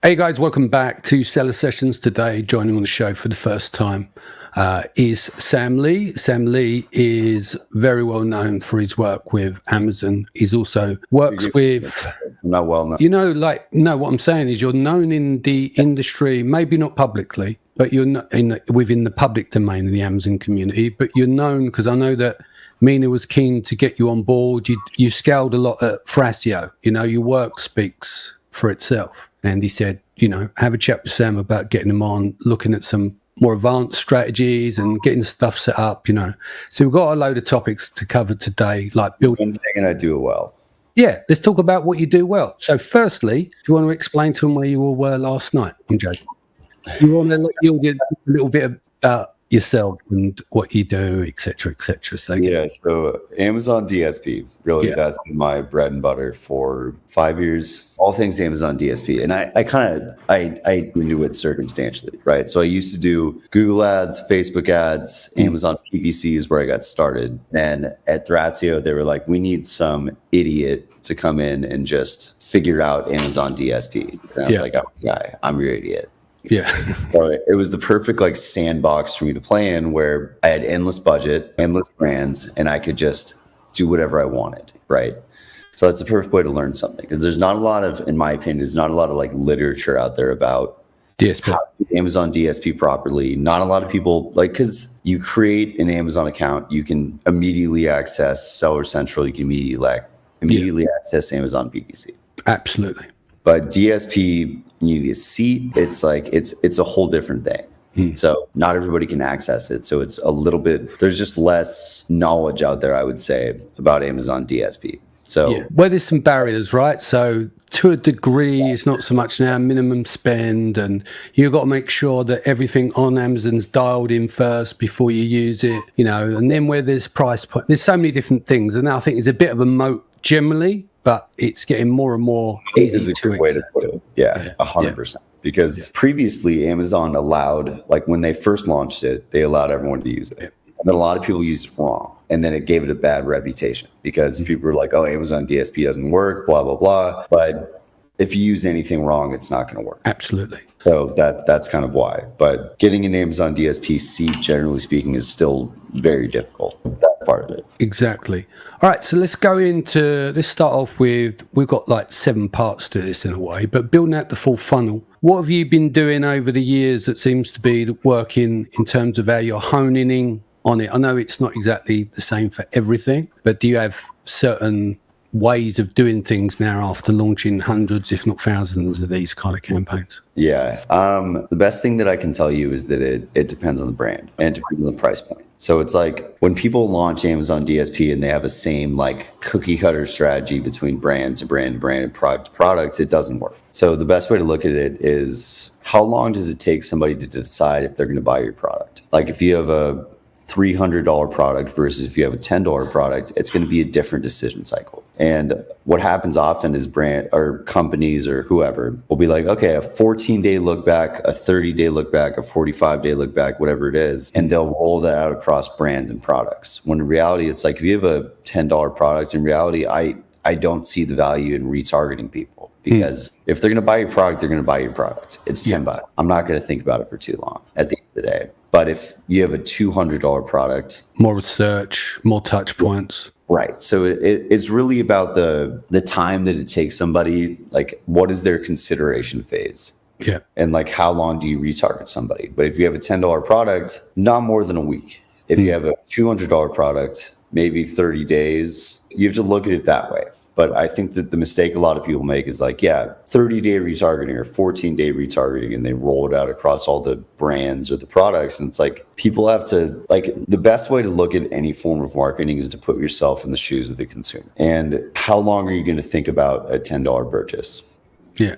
Hey guys, welcome back to Seller Sessions. Today, joining on the show for the first time is Sam Lee. Sam Lee is very well known for his work with Amazon. He's also works with... Not well known. No, what I'm saying is you're known in the industry, maybe not publicly, but you're within the public domain in the Amazon community, but you're known because I know that Mina was keen to get you on board. You scaled a lot at Thrasio. Your work speaks for itself. And he said, have a chat with Sam about getting him on, looking at some more advanced strategies and getting stuff set up, So we've got a load of topics to cover today, like building. One thing, and I do it well. Yeah, let's talk about what you do well. So firstly, do you want to explain to him where you all were last night? I'm joking. You want to get a little bit about yourself and what you do, et cetera, et cetera. So Amazon DSP, really, that's been my bread and butter for 5 years. All things Amazon DSP. And I knew it circumstantially, right? So I used to do Google ads, Facebook ads, Amazon PPC is where I got started. And at Thrasio, they were like, we need some idiot to come in and just figure out Amazon DSP. And I was like, oh, I'm your idiot. Yeah. So it was the perfect sandbox for me to play in, where I had endless budget, endless brands, and I could just do whatever I wanted, right? So that's the perfect way to learn something, because there's not a lot of, in my opinion, there's not a lot of literature out there about DSP. How to do Amazon DSP properly. Not a lot of people, because you create an Amazon account, you can immediately access Seller Central, you can immediately access Amazon PPC. Absolutely. But DSP, you need a seat. It's it's a whole different thing. So not everybody can access it. So it's a little bit, there's just less knowledge out there, I would say, about Amazon DSP. So well, there's some barriers, right? So to a degree, it's not so much now minimum spend, and you've got to make sure that everything on Amazon's dialed in first before you use it, and then where there's price point, there's so many different things. And I think it's a bit of a moat generally, but it's getting more and more easy is a to good way to put it. 100%. Because previously Amazon allowed, when they first launched it, they allowed everyone to use it. And then a lot of people used it wrong. And then it gave it a bad reputation because people were like, oh, Amazon DSP doesn't work, blah, blah, blah. But if you use anything wrong, it's not going to work. Absolutely. So that's kind of why. But getting an Amazon DSP seat, generally speaking, is still very difficult. That's part of it. Exactly. All right, so let's start off with, we've got 7 parts to this in a way, but building out the full funnel. What have you been doing over the years that seems to be working in terms of how you're honing in on it? I know it's not exactly the same for everything, but do you have certain ways of doing things now after launching hundreds, if not thousands, of these kind of campaigns? Yeah. The best thing that I can tell you is that it depends on the brand and it depends on the price point. So it's when people launch Amazon DSP and they have a same cookie cutter strategy between brand to brand to brand and product to product, it doesn't work. So the best way to look at it is, how long does it take somebody to decide if they're going to buy your product? If you have a $300 product versus if you have a $10 product, it's going to be a different decision cycle. And what happens often is brand or companies or whoever will be like, okay, a 14-day look back, a 30-day look back, a 45-day look back, whatever it is. And they'll roll that out across brands and products. When in reality, it's if you have a $10 product, in reality, I don't see the value in retargeting people. Because if they're going to buy your product, they're going to buy your product. It's $10. I'm not going to think about it for too long at the end of the day. But if you have a $200 product, more research, more touch points. Right. So it's really about the time that it takes somebody, what is their consideration phase? Yeah. And how long do you retarget somebody? But if you have a $10 product, not more than a week. If you have a $200 product, maybe 30 days. You have to look at it that way. But I think that the mistake a lot of people make is 30-day retargeting or 14-day retargeting, and they roll it out across all the brands or the products. And it's people have to, the best way to look at any form of marketing is to put yourself in the shoes of the consumer. And how long are you going to think about a $10 purchase? Yeah.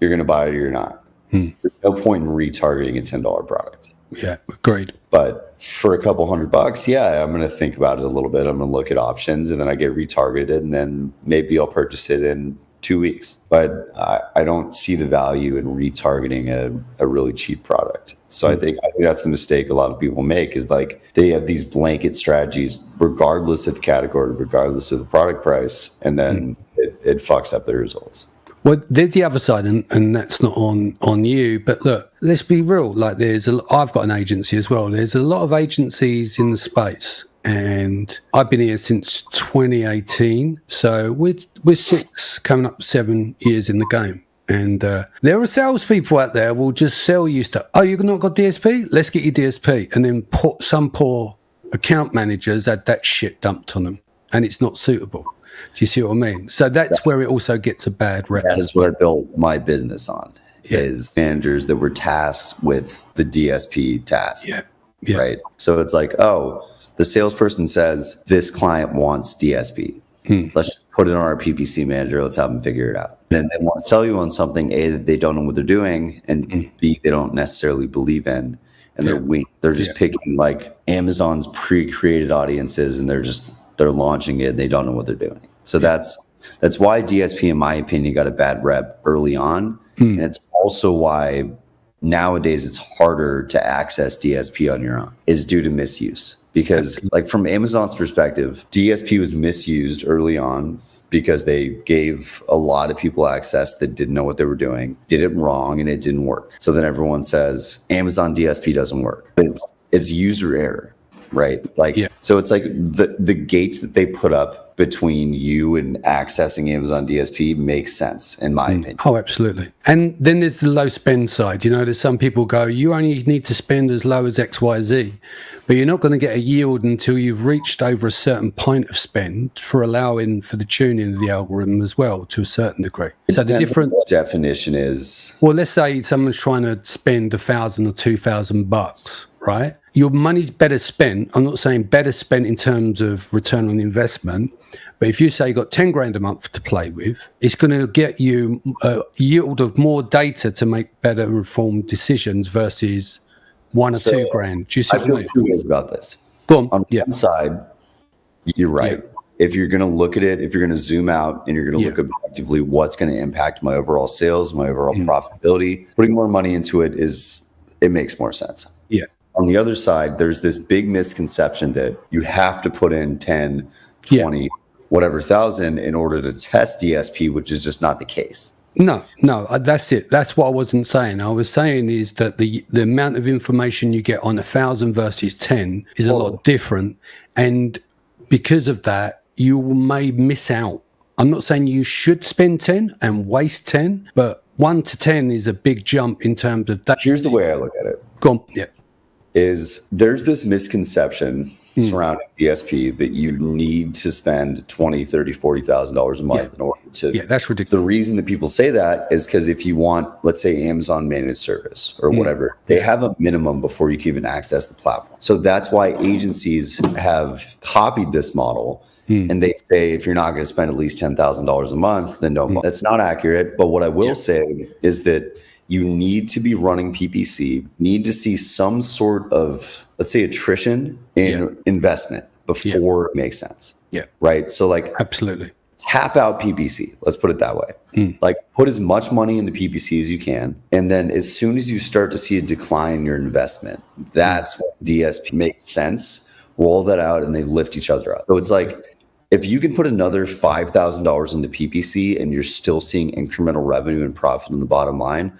You're going to buy it or you're not. There's no point in retargeting a $10 product. Yeah, agreed. But for a couple $100, I'm going to think about it a little bit. I'm going to look at options, and then I get retargeted, and then maybe I'll purchase it in 2 weeks. But I don't see the value in retargeting a really cheap product. So I think that's the mistake a lot of people make is they have these blanket strategies regardless of the category, regardless of the product price, and then it fucks up their results. Well, there's the other side, and that's not on you. But look, let's be real. Like, I've got an agency as well. There's a lot of agencies in the space, and I've been here since 2018. So we're 6, coming up 7 years in the game. And there are salespeople out there will just sell you stuff. Oh, you've not got DSP? Let's get you DSP. And then some poor account managers had that shit dumped on them, and it's not suitable. Do you see what I mean? So that's where it also gets a bad rep. That is what I built my business on, is managers that were tasked with the DSP task. Yeah. Right? So it's like, oh, the salesperson says this client wants DSP. Let's just put it on our PPC manager. Let's have them figure it out. Then they want to sell you on something, A, that they don't know what they're doing, and B, they don't necessarily believe in. And they're weak. They're just picking like Amazon's pre-created audiences, and they're launching it. And they don't know what they're doing. So that's why DSP, in my opinion, got a bad rep early on. And it's also why nowadays it's harder to access DSP on your own, is due to misuse. Because like from Amazon's perspective, DSP was misused early on because they gave a lot of people access that didn't know what they were doing, did it wrong, and it didn't work. So then everyone says Amazon DSP doesn't work, but it's user error, right? Like, so it's like the gates that they put up between you and accessing Amazon DSP makes sense, in my opinion. Oh, absolutely. And then there's the low spend side. You know, there's some people go, you only need to spend as low as XYZ, but you're not going to get a yield until you've reached over a certain point of spend for allowing for the tuning of the algorithm as well, to a certain degree. So the different definition is, well, let's say someone's trying to spend $1,000 or $2,000, right? Your money's better spent. I'm not saying better spent in terms of return on investment, but if you say you got 10 grand a month to play with, it's going to get you a yield of more data to make better informed decisions versus 1 or 2 grand. Do you see I feel 2 ways about this. Go on. On one side, you're right. If you're going to look at it, if you're going to zoom out and you're going to look objectively, what's going to impact my overall sales, my overall profitability, putting more money into it makes more sense. Yeah. On the other side, there's this big misconception that you have to put in 10, 20, whatever thousand in order to test DSP, which is just not the case. No, that's it. That's what I wasn't saying. I was saying is that the amount of information you get on 1,000 versus 10 is a lot different. And because of that, you may miss out. I'm not saying you should spend 10 and waste 10, but 1 to 10 is a big jump in terms of that. Here's the way I look at it. Go on. Yeah. Is there's this misconception surrounding DSP that you need to spend $20,000, $30,000, $40,000 a month in order to. Yeah, that's ridiculous. The reason that people say that is because if you want, let's say, Amazon managed service or whatever, they have a minimum before you can even access the platform. So that's why agencies have copied this model. And they say, if you're not going to spend at least $10,000 a month, then no. That's not accurate. But what I will say is that you need to be running PPC, need to see some sort of, let's say, attrition in investment before it makes sense. Yeah. Right. So like, absolutely. Tap out PPC. Let's put it that way. Like, put as much money into PPC as you can. And then as soon as you start to see a decline in your investment, that's when DSP makes sense. Roll that out and they lift each other up. So it's like, if you can put another $5,000 into PPC and you're still seeing incremental revenue and profit in the bottom line,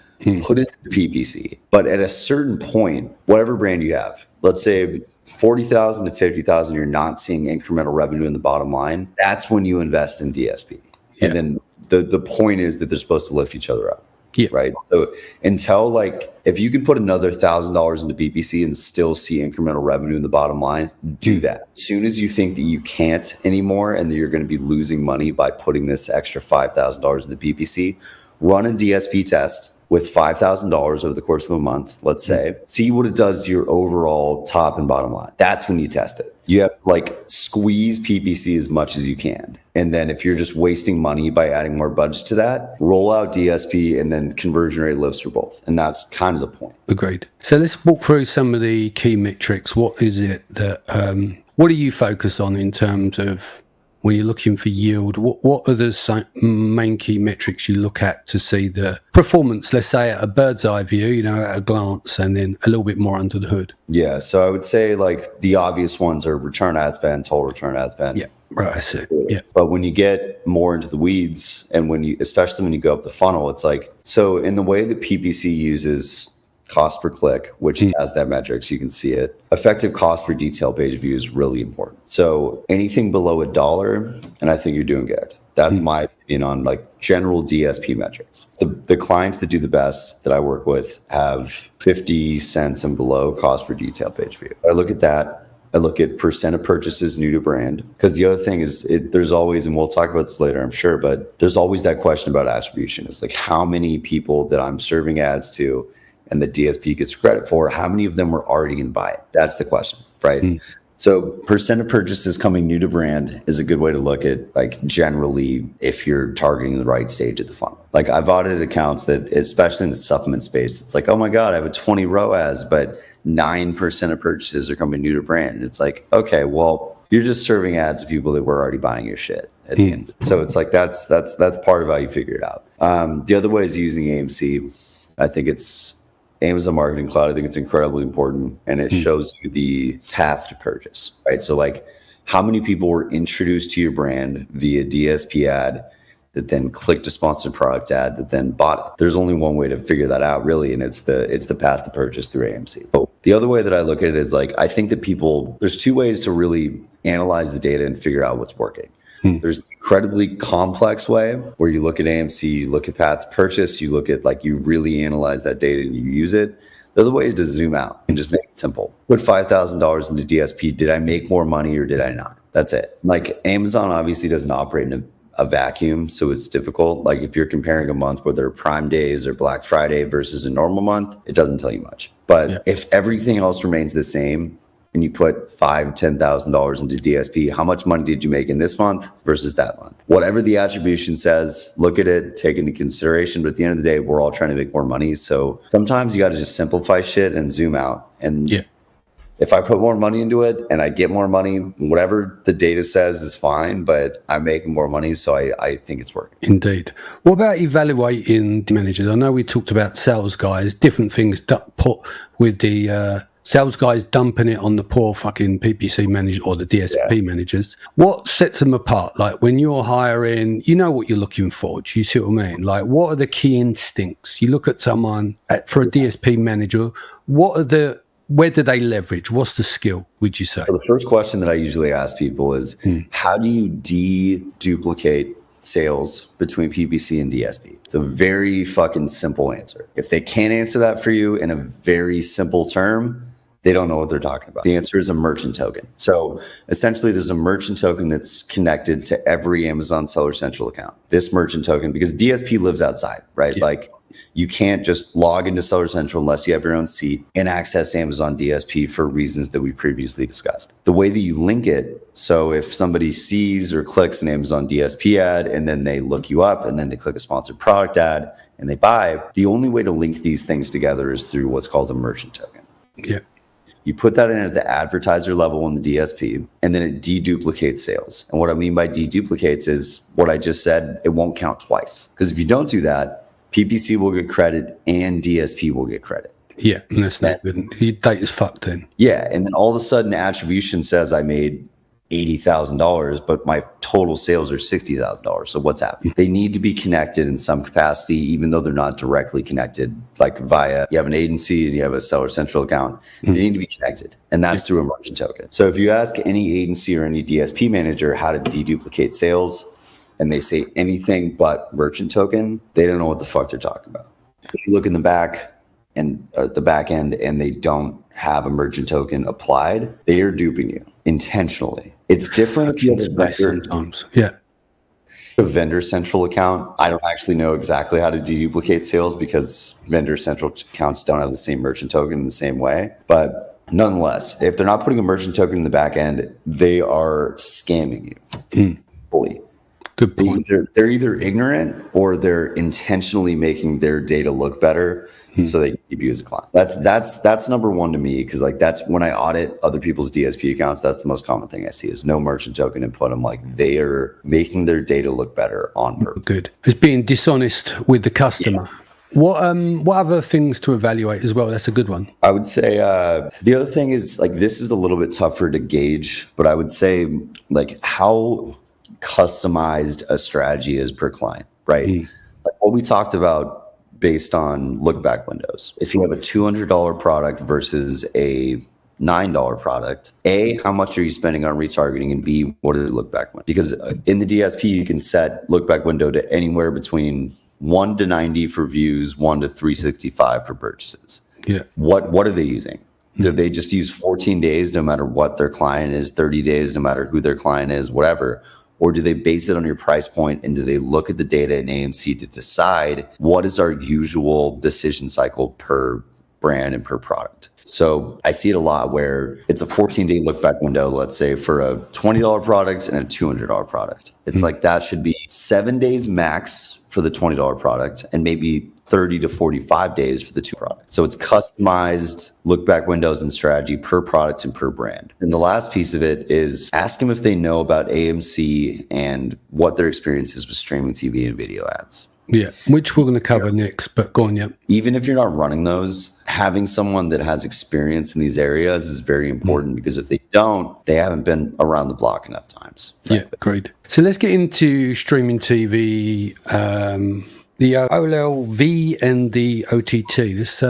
put it into PPC. But at a certain point, whatever brand you have, let's say 40,000 to 50,000, you're not seeing incremental revenue in the bottom line. That's when you invest in DSP. And then the point is that they're supposed to lift each other up. Yeah. Right. So until, like, if you can put another $1,000 into PPC and still see incremental revenue in the bottom line, do that. As soon as you think that you can't anymore and that you're going to be losing money by putting this extra $5,000 into PPC, run a DSP test with $5,000 over the course of a month, let's say, see what it does to your overall top and bottom line. That's when you test it. You have to, like, squeeze PPC as much as you can. And then if you're just wasting money by adding more budget to that, roll out DSP and then conversion rate lifts for both. And that's kind of the point. Agreed. So let's walk through some of the key metrics. What is it that, what do you focus on in terms of when you're looking for yield, what are the main key metrics you look at to see the performance, let's say at a bird's eye view, at a glance, and then a little bit more under the hood? Yeah. So I would say like the obvious ones are return ad spend, total return ad spend. Yeah. Right. I see. Yeah. But when you get more into the weeds and especially when you go up the funnel, it's like, so in the way that PPC uses cost per click, which has that metric, so you can see it. Effective cost per detail page view is really important. So anything below $1, and I think you're doing good. That's my opinion on like general DSP metrics. The clients that do the best that I work with have 50 cents and below cost per detail page view. I look at that. I look at percent of purchases new to brand. Because the other thing is there's always, and we'll talk about this later, I'm sure, but there's always that question about attribution. It's like how many people that I'm serving ads to and the DSP gets credit for, how many of them were already going to buy it? That's the question, right? So percent of purchases coming new to brand is a good way to look at like generally if you're targeting the right stage of the funnel. Like I've audited accounts that, especially in the supplement space, it's like, oh my God, I have a 20 ROAS, but 9% of purchases are coming new to brand. And it's like, okay, well, you're just serving ads to people that were already buying your shit at the end. So it's like, that's part of how you figure it out. The other way is using AMC. I think it's Amazon Marketing Cloud. I think it's incredibly important, and it shows you the path to purchase, right? So like how many people were introduced to your brand via DSP ad that then clicked a sponsored product ad that then bought it. There's only one way to figure that out really, and it's the path to purchase through AMC. The other way that I look at it is like, I think that there's two ways to really analyze the data and figure out what's working. There's the incredibly complex way where you look at AMC, you look at path to purchase, you look at like you really analyze that data and you use it. The other way is to zoom out and just make it simple. Put $5,000 into DSP. Did I make more money or did I not? That's it. Like Amazon obviously doesn't operate in a vacuum, so it's difficult. Like if you're comparing a month where there are Prime Days or Black Friday versus a normal month, it doesn't tell you much. But if everything else remains the same, and you put $5,000, $10,000 into DSP, how much money did you make in this month versus that month? Whatever the attribution says, look at it, take into consideration. But at the end of the day, we're all trying to make more money. So sometimes you got to just simplify shit and zoom out. And if I put more money into it and I get more money, whatever the data says is fine, but I'm making more money. So I think it's working. Indeed. What about evaluating the managers? I know we talked about sales guys, different things put with the sales guys dumping it on the poor fucking PPC manager or the DSP managers. What sets them apart? Like when you're hiring, you know what you're looking for. Do you see what I mean? Like what are the key instincts? You look at someone for a DSP manager, where do they leverage? What's the skill, would you say? So the first question that I usually ask people is, how do you deduplicate sales between PPC and DSP? It's a very fucking simple answer. If they can't answer that for you in a very simple term, they don't know what they're talking about. The answer is a merchant token. So essentially there's a merchant token that's connected to every Amazon Seller Central account. This merchant token, because DSP lives outside, right? Like you can't just log into Seller Central unless you have your own seat and access Amazon DSP for reasons that we previously discussed. The way that you link it, so if somebody sees or clicks an Amazon DSP ad and then they look you up and then they click a sponsored product ad and they buy, the only way to link these things together is through what's called a merchant token. Yeah. You put that in at the advertiser level in the DSP, and then it deduplicates sales. And what I mean by deduplicates is what I just said, it won't count twice. Because if you don't do that, PPC will get credit and DSP will get credit. Yeah, and that's not good. Your data's fucked in. Yeah, and then all of a sudden attribution says I made $80,000, but my total sales are $60,000. So what's happening? They need to be connected in some capacity, even though they're not directly connected, like via, you have an agency and you have a Seller Central account. They need to be connected. And that's through a merchant token. So if you ask any agency or any DSP manager how to deduplicate sales, and they say anything but merchant token, they don't know what the fuck they're talking about. If you look in the back and the back end and they don't have a merchant token applied, they are duping you intentionally. It's different if you have a vendor central account. I don't actually know exactly how to deduplicate sales because vendor central accounts don't have the same merchant token in the same way. But nonetheless, if they're not putting a merchant token in the back end, they are scamming you fully. Good point. They're either ignorant or they're intentionally making their data look better so they can keep you as a client. That's number one to me, because like that's when I audit other people's DSP accounts, that's the most common thing I see is no merchant token input. I'm like, they are making their data look better on purpose. Good. It's being dishonest with the customer. Yeah. What other things to evaluate as well? That's a good one. I would say the other thing is like, this is a little bit tougher to gauge, but I would say like how customized a strategy is per client, right? Like what we talked about based on look back windows. If you have a $200 product versus a $9 product, A, how much are you spending on retargeting, and B, what are the look back windows? Because in the DSP, you can set look back window to anywhere between 1 to 90 for views, 1 to 365 for purchases. Yeah. What are they using? Do they just use 14 days no matter what their client is, 30 days no matter who their client is, whatever? Or do they base it on your price point, and do they look at the data in AMC to decide what is our usual decision cycle per brand and per product? So I see it a lot where it's a 14-day look back window, let's say for a $20 product and a $200 product. It's like that should be 7 days max for the $20 product and maybe 30 to 45 days for the two products. So it's customized look back windows and strategy per product and per brand. And the last piece of it is ask them if they know about AMC and what their experience is with streaming TV and video ads. Yeah, which we're going to cover next, but go on, yeah. Even if you're not running those, having someone that has experience in these areas is very important, because if they don't, they haven't been around the block enough times. Frankly. Yeah, great. So let's get into streaming TV, the OLV and the OTT. Let's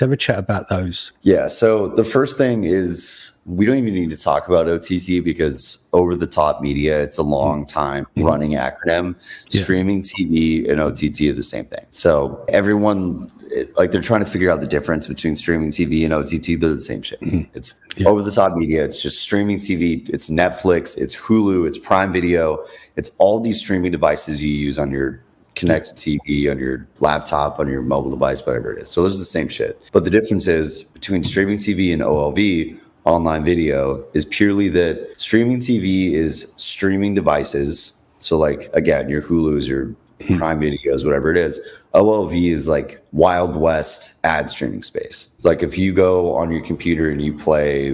have a chat about those. Yeah, so the first thing is we don't even need to talk about OTT, because over the top media, it's a long time running acronym. Yeah. Streaming TV and OTT are the same thing. So everyone, like they're trying to figure out the difference between streaming TV and OTT. They're the same shit. It's over the top media. It's just streaming TV. It's Netflix. It's Hulu. It's Prime Video. It's all these streaming devices you use on your connected TV, on your laptop, on your mobile device, whatever it is. So those are the same shit. But the difference is between streaming TV and OLV, online video, is purely that streaming TV is streaming devices. So like, again, your Hulu's, your Prime Videos, whatever it is. OLV is like Wild West ad streaming space. It's like if you go on your computer and you play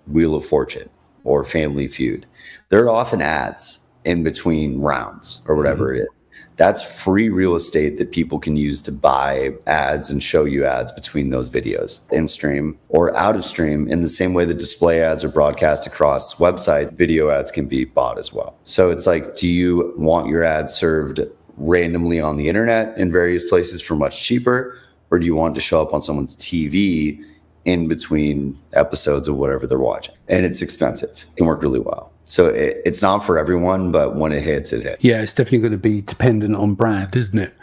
Wheel of Fortune or Family Feud, there are often ads in between rounds or whatever it is. That's free real estate that people can use to buy ads and show you ads between those videos in stream or out of stream. In the same way that display ads are broadcast across website, video ads can be bought as well. So it's like, do you want your ads served randomly on the internet in various places for much cheaper? Or do you want it to show up on someone's TV in between episodes of whatever they're watching? And it's expensive. It can work really well. So it's not for everyone, but when it hits, it hits. Yeah, it's definitely going to be dependent on brand, isn't it?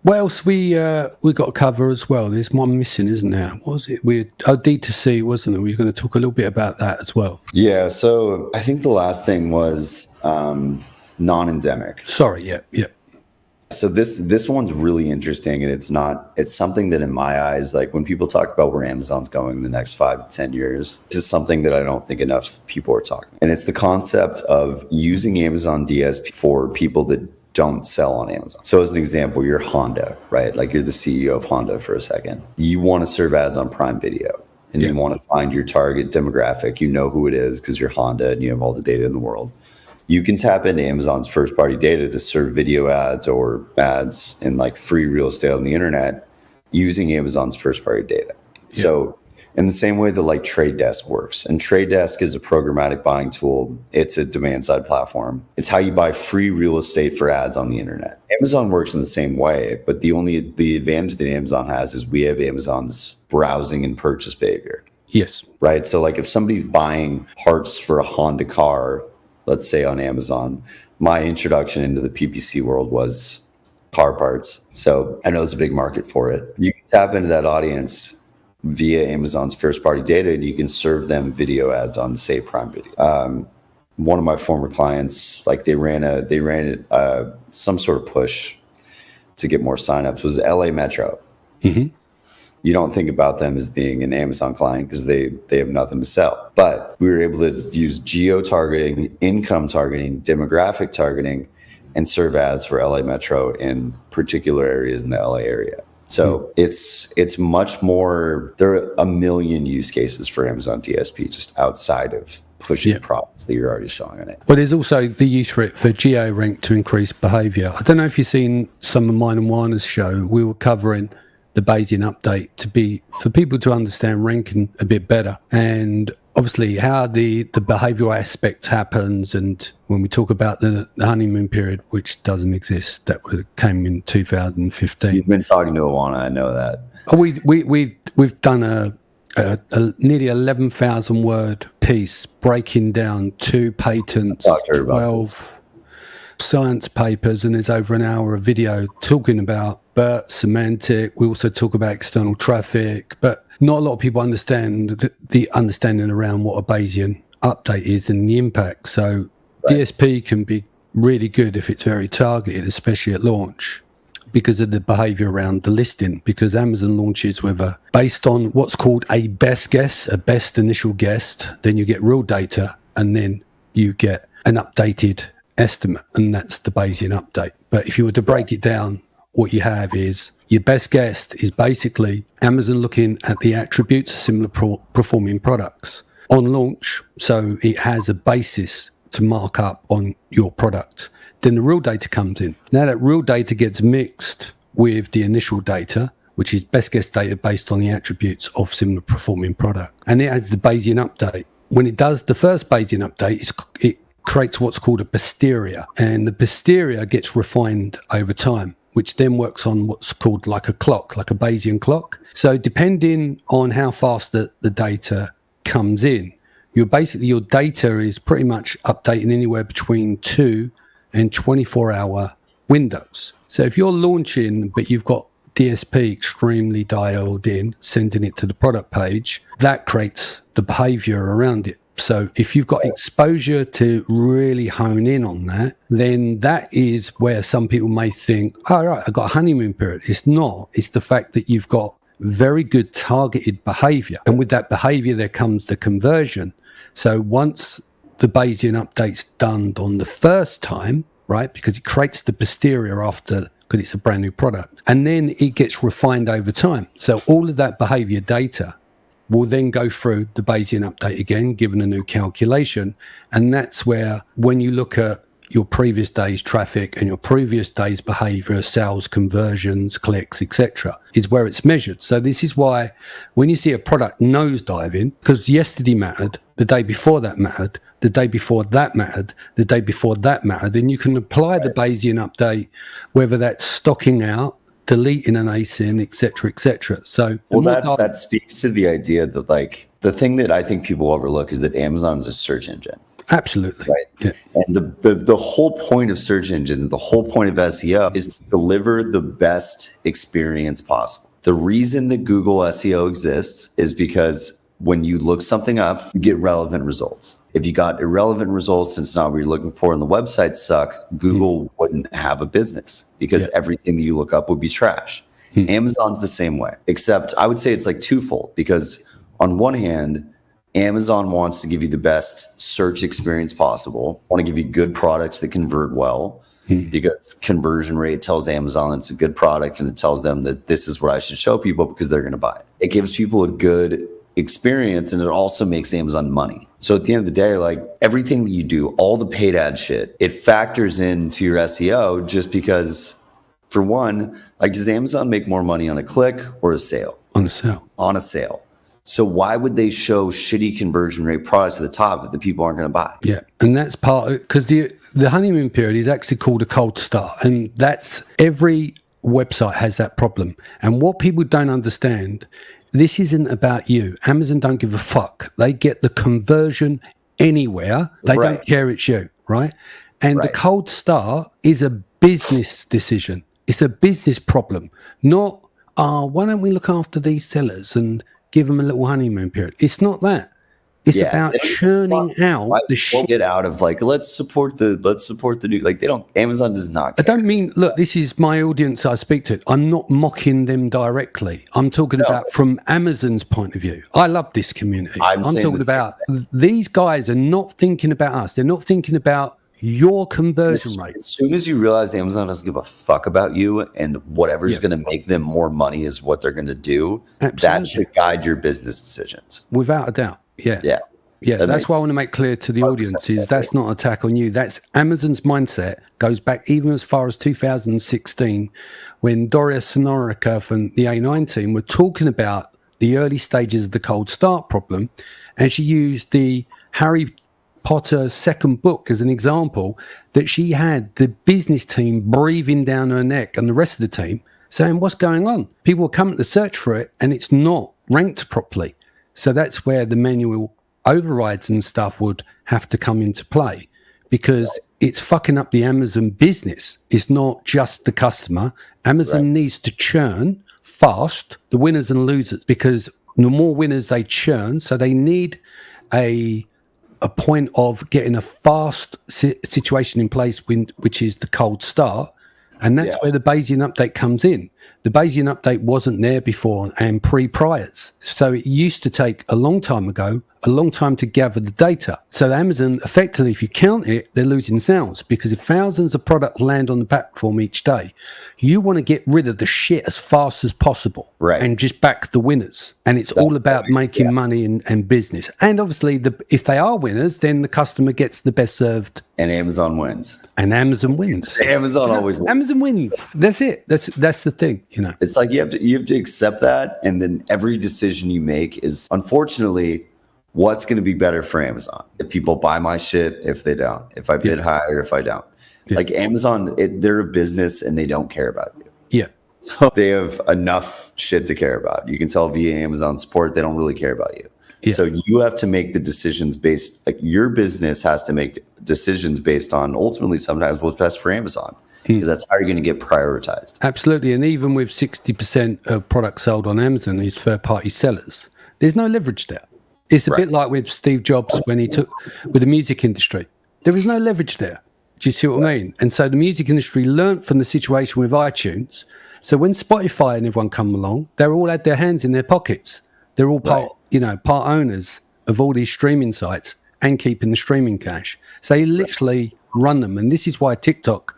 What else we got to cover as well? There's one missing, isn't there? What was it? D2C, wasn't it? We were going to talk a little bit about that as well. Yeah, so I think the last thing was NonEndemic. Sorry, yeah. So this one's really interesting, and it's something that in my eyes, like when people talk about where Amazon's going in the next 5 to 10 years, this is something that I don't think enough people are talking. And it's the concept of using Amazon DSP for people that don't sell on Amazon. So as an example, you're Honda, right? Like you're the CEO of Honda for a second. You want to serve ads on Prime Video, and you want to find your target demographic. You know who it is because you're Honda and you have all the data in the world. You can tap into Amazon's first party data to serve video ads or ads in like free real estate on the internet using Amazon's first party data. Yeah. So in the same way that like Trade Desk works, and Trade Desk is a programmatic buying tool. It's a demand side platform. It's how you buy free real estate for ads on the internet. Amazon works in the same way, but the advantage that Amazon has is we have Amazon's browsing and purchase behavior. Yes. Right. So like if somebody's buying parts for a Honda car, let's say on Amazon, my introduction into the PPC world was car parts. So I know there's a big market for it. You can tap into that audience via Amazon's first party data, and you can serve them video ads on, say, Prime Video. One of my former clients, like they ran some sort of push to get more signups, was LA Metro. Mm-hmm. You don't think about them as being an Amazon client because they have nothing to sell. But we were able to use geo-targeting, income targeting, demographic targeting, and serve ads for LA Metro in particular areas in the LA area. So it's much more, there are a million use cases for Amazon DSP just outside of pushing products that you're already selling on it. Well, there's also the use for it for geo rank to increase behavior. I don't know if you've seen some of mine and Warner's show. We were covering the Bayesian update for people to understand ranking a bit better, and obviously how the behavioral aspect happens. And when we talk about the honeymoon period, which doesn't exist, that came in 2015. You've been talking to Awana, I know that. We've done a nearly 11,000 word piece breaking down 2 patents, 12 science papers, and there's over an hour of video talking about BERT, semantic. We also talk about external traffic, but not a lot of people understand the understanding around what a Bayesian update is and the impact. So DSP can be really good if it's very targeted, especially at launch, because of the behavior around the listing, because Amazon launches with based on what's called a best guess, a best initial guess, then you get real data, and then you get an updated estimate, and that's the Bayesian update. But if you were to break it down, what you have is your best guess is basically Amazon looking at the attributes of similar performing products on launch, so it has a basis to mark up on your product. Then the real data comes in. Now that real data gets mixed with the initial data, which is best guess data based on the attributes of similar performing product. And it has the Bayesian update. When it does the first Bayesian update, it creates what's called a posterior. And the posterior gets refined over time, which then works on what's called like a clock, like a Bayesian clock. So depending on how fast the data comes in, your data is pretty much updating anywhere between 2 and 24-hour windows. So if you're launching, but you've got DSP extremely dialed in, sending it to the product page, that creates the behavior around it. So if you've got exposure to really hone in on that, then that is where some people may think, oh, right, I've got a honeymoon period. It's not. It's the fact that you've got very good targeted behavior. And with that behavior, there comes the conversion. So once the Bayesian update's done on the first time, right, because it creates the posterior after, because it's a brand new product, and then it gets refined over time. So all of that behavior data will then go through the Bayesian update again, given a new calculation. And that's where, when you look at your previous day's traffic and your previous day's behavior, sales, conversions, clicks, etc., is where it's measured. So this is why when you see a product nosediving, because yesterday mattered, the day before that mattered, the day before that mattered, the day before that mattered, then you can apply the Bayesian update, whether that's stocking out, deleting an ASIN, et cetera, So, well, that speaks to the idea that, like, the thing that I think people overlook is that Amazon is a search engine. Absolutely. Right. Yeah. And the whole point of search engines, the whole point of SEO is to deliver the best experience possible. The reason that Google SEO exists is because when you look something up, you get relevant results. If you got irrelevant results and it's not what you're looking for and the websites suck, Google wouldn't have a business, because everything that you look up would be trash. Amazon's the same way, except I would say it's like twofold, because on one hand, Amazon wants to give you the best search experience possible, want to give you good products that convert well, because conversion rate tells Amazon it's a good product, and it tells them that this is what I should show people because they're going to buy it. It gives people a good experience, and it also makes Amazon money. So at the end of the day, like, everything that you do, all the paid ad shit, it factors into your SEO, just because, for one, like, does Amazon make more money on a click or a sale? On a sale. On a sale. So why would they show shitty conversion rate products at the top if the people aren't going to buy? Yeah, and that's part of, because the honeymoon period is actually called a cold start, and that's, every website has that problem. And what people don't understand, this isn't about you. Amazon don't give a fuck. They get the conversion anywhere. They don't care it's you, right? And the cold start is a business decision. It's a business problem, not, why don't we look after these sellers and give them a little honeymoon period? It's not that. It's about churning out the shit. Get out of, like, let's support the new, like, they don't, Amazon does not care. I don't mean, look, this is my audience I speak to. I'm not mocking them directly. I'm talking about from Amazon's point of view. I love this community. I'm talking about these guys are not thinking about us. They're not thinking about your conversion rate. As soon as you realize Amazon doesn't give a fuck about you and whatever's going to make them more money is what they're going to do, that should guide your business decisions. Without a doubt. Yeah. That's why I want to make clear to the audience is that's not an attack on you. That's Amazon's mindset goes back even as far as 2016 when Doria Sonorica from the A9 team were talking about the early stages of the cold start problem. And she used the Harry Potter second book as an example that she had the business team breathing down her neck and the rest of the team saying, what's going on? People are coming to search for it and it's not ranked properly. So that's where the manual overrides and stuff would have to come into play because it's fucking up the Amazon business. It's not just the customer. Amazon needs to churn fast the winners and losers because the more winners they churn, so they need a point of getting a fast situation in place which is the cold start. And that's where the Bayesian update comes in. The Bayesian update wasn't there before and pre-priors. So it used to take a long time ago, a long time to gather the data. So Amazon, effectively, if you count it, they're losing sales because if thousands of products land on the platform each day, you want to get rid of the shit as fast as possible and just back the winners. And it's all about making money and business. And obviously, if they are winners, then the customer gets the best served. And Amazon wins. And Amazon wins. Amazon always wins. Amazon wins. That's it. That's the thing, you know. It's like you have to accept that, and then every decision you make is unfortunately what's going to be better for Amazon. If people buy my shit, if they don't, if I bid higher, if I don't. Like Amazon, they're a business and they don't care about you. Yeah. So they have enough shit to care about. You can tell via Amazon support, they don't really care about you. Yeah. So you have to make the decisions based, like your business has to make decisions based on ultimately sometimes what's best for Amazon. Because that's how you're going to get prioritized. Absolutely. And even with 60% of products sold on Amazon is third-party sellers, there's no leverage there. It's a bit like with Steve Jobs when he took with the music industry. There was no leverage there. Do you see what I mean? And so the music industry learned from the situation with iTunes. So when Spotify and everyone come along, they all had their hands in their pockets. They're all part owners of all these streaming sites and keeping the streaming cash. So they literally run them. And this is why TikTok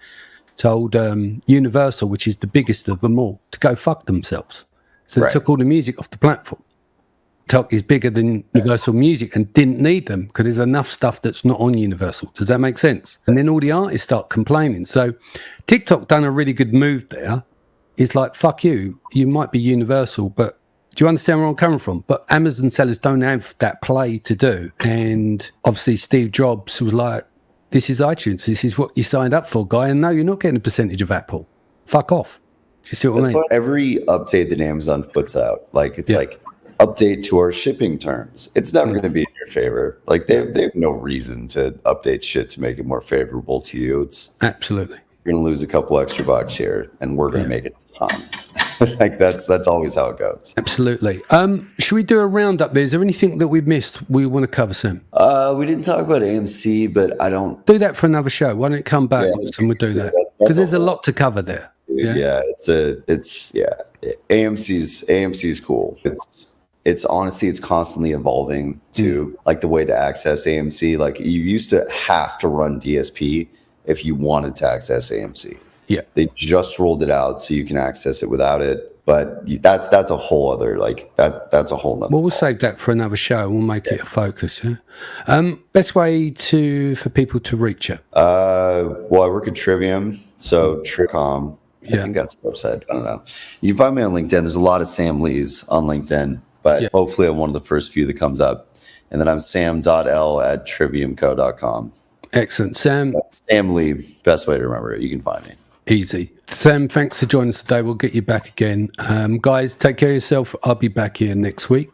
told Universal, which is the biggest of them all, to go fuck themselves. So they took all the music off the platform. TikTok is bigger than Universal Music and didn't need them because there's enough stuff that's not on Universal. Does that make sense? And then all the artists start complaining. So TikTok done a really good move there. It's like, fuck you. You might be Universal, but do you understand where I'm coming from? But Amazon sellers don't have that play to do. And obviously Steve Jobs was like, this is iTunes. This is what you signed up for, guy. And no, you're not getting a percentage of Apple. Fuck off. Do you see what I mean? Every update that Amazon puts out, like it's like update to our shipping terms. It's never going to be in your favor. Like they have no reason to update shit to make it more favorable to you. It's absolutely. You're going to lose a couple extra bucks here, and we're going to make it a ton. Like that's always how it goes. Absolutely. Should we do a roundup there? Is there anything that we've missed we want to cover, Sam? We didn't talk about AMC, but I don't do that for another show. Why don't you come back and we'll do that? Because there's a lot to cover there. Yeah, AMC's cool. It's honestly, it's constantly evolving to like the way to access AMC. Like you used to have to run DSP if you wanted to access AMC. Yeah. They just rolled it out so you can access it without it. But that's a whole other, like that's a whole nother. Well, we'll save that for another show. We'll make it a focus. Yeah. Best way for people to reach you? Well, I work at Trivium. So Tricom. I think that's the website. I don't know. You can find me on LinkedIn. There's a lot of Sam Lees on LinkedIn, but hopefully I'm one of the first few that comes up. And then I'm sam.l@triviumco.com. Excellent. Sam Lee, best way to remember it. You can find me. Easy. Sam, thanks for joining us today. We'll get you back again. Guys, take care of yourself. I'll be back here next week.